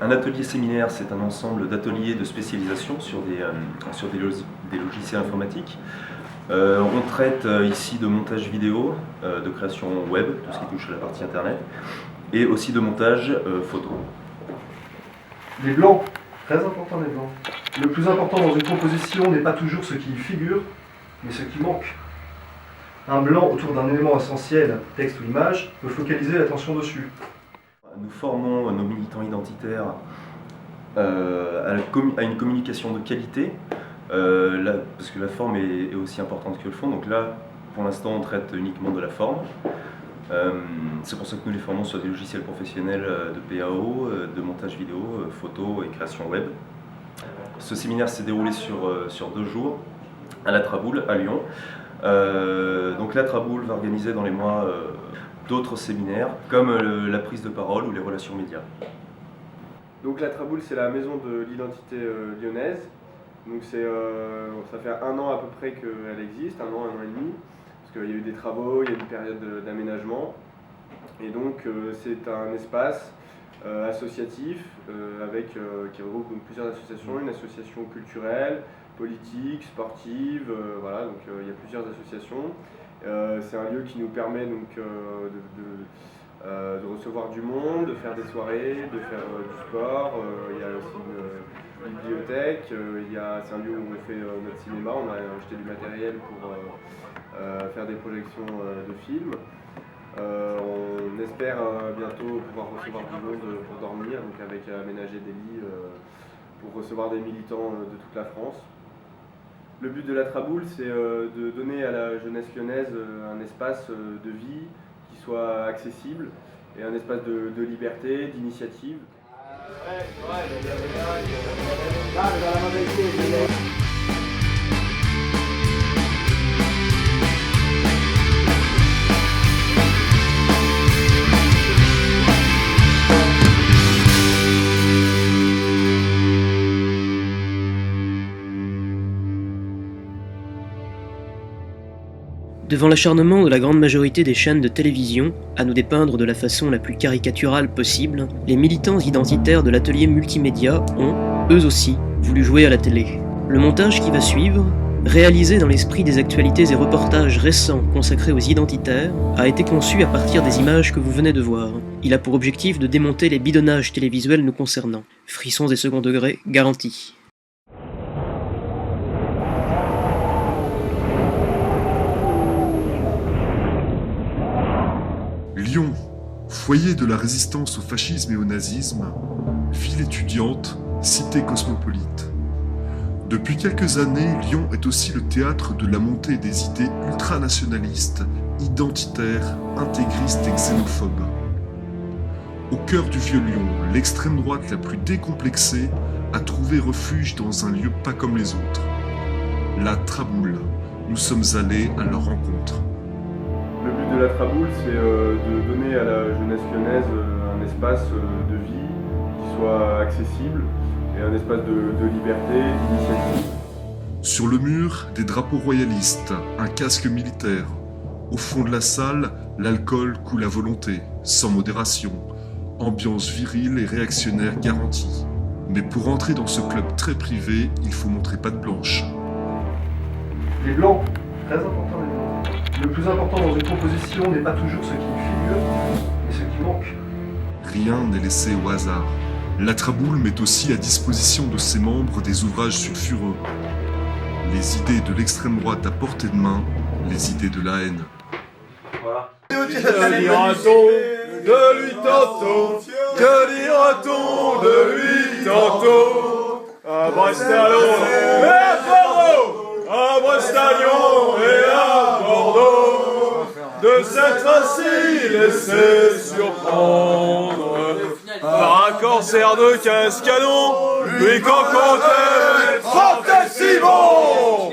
Un atelier séminaire, c'est un ensemble d'ateliers de spécialisation sur des logiciels informatiques. On traite ici de montage vidéo, de création web, tout ce qui touche à la partie internet, et aussi de montage photo. Les blancs, très important les blancs. Le plus important dans une composition n'est pas toujours ce qui y figure, mais ce qui manque. Un blanc autour d'un élément essentiel, texte ou image, peut focaliser l'attention dessus. Nous formons nos militants identitaires à une communication de qualité, parce que la forme est aussi importante que le fond. Donc là, pour l'instant, on traite uniquement de la forme. C'est pour ça que nous les formons sur des logiciels professionnels de PAO, de montage vidéo, photo et création web. Ce séminaire s'est déroulé sur 2 jours à la Traboule, à Lyon. Donc la Traboule va organiser dans les mois d'autres séminaires, comme la prise de parole ou les relations médias. Donc la Traboule, c'est la maison de l'identité lyonnaise. Donc ça fait 1 an à peu près qu'elle existe, 1 an et demi, parce qu'il y a eu des travaux, il y a eu une période d'aménagement. Et donc c'est un espace associatif qui regroupe donc plusieurs associations, une association culturelle, politique, sportive, voilà, donc il y a plusieurs associations. C'est un lieu qui nous permet donc de recevoir du monde, de faire des soirées, de faire du sport. Il y a aussi une bibliothèque, c'est un lieu où on fait notre cinéma, on a acheté du matériel pour faire des projections de films. On espère bientôt pouvoir recevoir du monde pour dormir, donc avec aménager des lits pour recevoir des militants de toute la France. Le but de la Traboule, c'est de donner à la jeunesse lyonnaise un espace de vie qui soit accessible et un espace de liberté, d'initiative. Devant l'acharnement de la grande majorité des chaînes de télévision, à nous dépeindre de la façon la plus caricaturale possible, les militants identitaires de l'atelier multimédia ont, eux aussi, voulu jouer à la télé. Le montage qui va suivre, réalisé dans l'esprit des actualités et reportages récents consacrés aux identitaires, a été conçu à partir des images que vous venez de voir. Il a pour objectif de démonter les bidonnages télévisuels nous concernant. Frissons et second degré garantis. Lyon, foyer de la résistance au fascisme et au nazisme, ville étudiante, cité cosmopolite. Depuis quelques années, Lyon est aussi le théâtre de la montée des idées ultranationalistes, identitaires, intégristes et xénophobes. Au cœur du vieux Lyon, l'extrême droite la plus décomplexée a trouvé refuge dans un lieu pas comme les autres. La Traboule. Nous sommes allés à leur rencontre. Le but de la Traboule, c'est de donner à la jeunesse lyonnaise un espace de vie qui soit accessible et un espace de liberté, d'initiative. Sur le mur, des drapeaux royalistes, un casque militaire. Au fond de la salle, l'alcool coule à volonté, sans modération. Ambiance virile et réactionnaire garantie. Mais pour entrer dans ce club très privé, il faut montrer patte blanche. Les blancs, très important les blancs. Le plus important dans une composition n'est pas toujours ce qui y figure, mais ce qui manque. Rien n'est laissé au hasard. La Traboule met aussi à disposition de ses membres des ouvrages sulfureux. Les idées de l'extrême droite à portée de main, les idées de la haine. Voilà. Que dira-t-on de lui tantôt? Que dira-t-on de lui tantôt? À Brest-à-Lyon et à Bordeaux, à Brest-à-Lyon et à Bordeaux, de s'être ainsi laissé surprendre par un cancer de cascanon, lui qu'en comptait 30 et si bon.